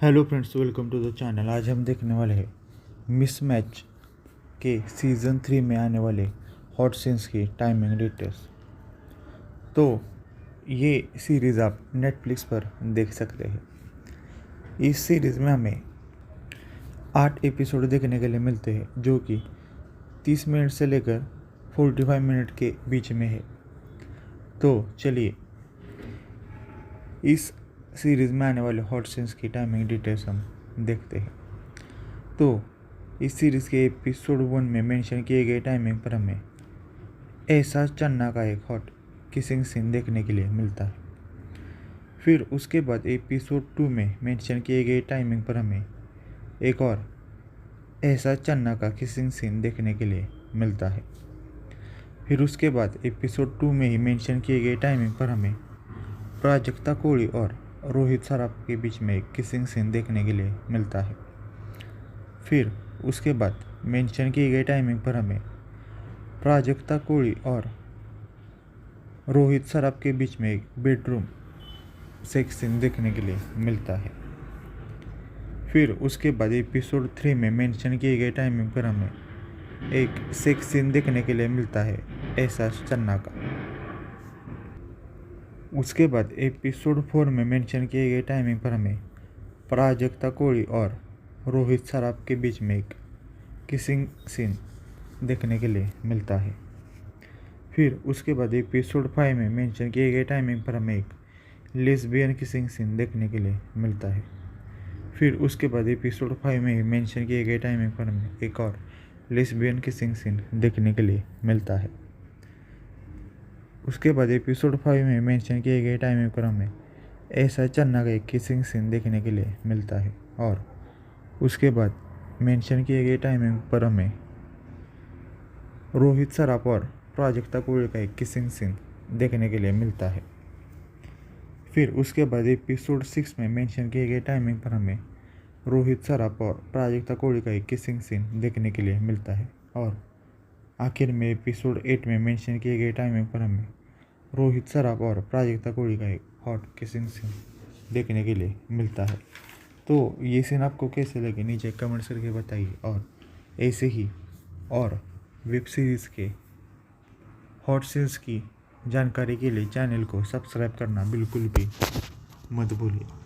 Hello friends, welcome to the channel. आज हम देखने वाले हैं मिसमैच के सीज़न 3 में आने वाले हॉट सीन्स की टाइमिंग डिटेल्स। तो ये सीरीज़ आप नेटफ्लिक्स पर देख सकते हैं। इस सीरीज़ में हमें 8 एपिसोड देखने के लिए मिलते हैं, जो कि 30 मिनट से लेकर 45 मिनट के बीच में है। तो चलिए इस सीरीज़ में आने वाले हॉट सीन्स की टाइमिंग डिटेल्स हम देखते हैं। तो इस सीरीज़ के एपिसोड 1 में मेंशन किए गए टाइमिंग पर हमें एहसास चन्ना का एक हॉट किसिंग सीन देखने के लिए मिलता है। फिर उसके बाद एपिसोड 2 में मेंशन किए गए टाइमिंग पर हमें एक और एहसास चन्ना का किसिंग सीन देखने के लिए मिलता है। फिर उसके बाद एपिसोड 2 में ही मेंशन किए गए टाइमिंग पर हमें प्राजक्ता कोहली और रोहित सराफ के बीच में एक किसिंग सीन देखने के लिए मिलता है। फिर उसके बाद मेंशन किए गए टाइमिंग पर हमें प्राजक्ता कोहली और रोहित सराफ के बीच में एक बेडरूम सेक्स सीन देखने के लिए मिलता है। फिर उसके बाद एपिसोड 3 में मेंशन किए गए टाइमिंग पर हमें एक सेक्स सीन देखने के लिए मिलता है एहसास चन्ना का। उसके बाद एपिसोड 4 में मेंशन किए गए टाइमिंग पर हमें प्राजक्ता कोहली और रोहित सराफ के बीच में एक किसिंग सीन देखने के लिए मिलता है। फिर उसके बाद एपिसोड 5 में मेंशन किए गए टाइमिंग पर हमें एक लेस्बियन किसिंग सीन देखने के लिए मिलता है। फिर उसके बाद एपिसोड 5 में ही मेंशन किए गए टाइमिंग पर हमें एक और लेस्बियन किसिंग सीन देखने के लिए मिलता है। उसके बाद एपिसोड 5 में मेंशन किए गए टाइमिंग पर हमें ऐसा चन्ना का एक किसिंग सीन देखने के लिए मिलता है। और उसके बाद मेंशन किए गए टाइमिंग पर हमें रोहित सराफ और प्राजक्ता कोहली का एक किसिंग सीन देखने के लिए मिलता है। फिर उसके बाद एपिसोड 6 में मेंशन किए गए टाइमिंग पर हमें रोहित सराफ और प्राजक्ता कोहली का एक किसिंग सीन देखने के लिए मिलता है। और आखिर में एपिसोड 8 में मेंशन किए गए टाइमिंग पर हमें रोहित सराफ और प्राजक्ता कोहली का एक हॉट किसिंग सीन देखने के लिए मिलता है। तो ये सीन आपको कैसे लगे नीचे कमेंट्स करके बताइए। और ऐसे ही और वेब सीरीज़ के हॉट सीन्स की जानकारी के लिए चैनल को सब्सक्राइब करना बिल्कुल भी मत भूलिए।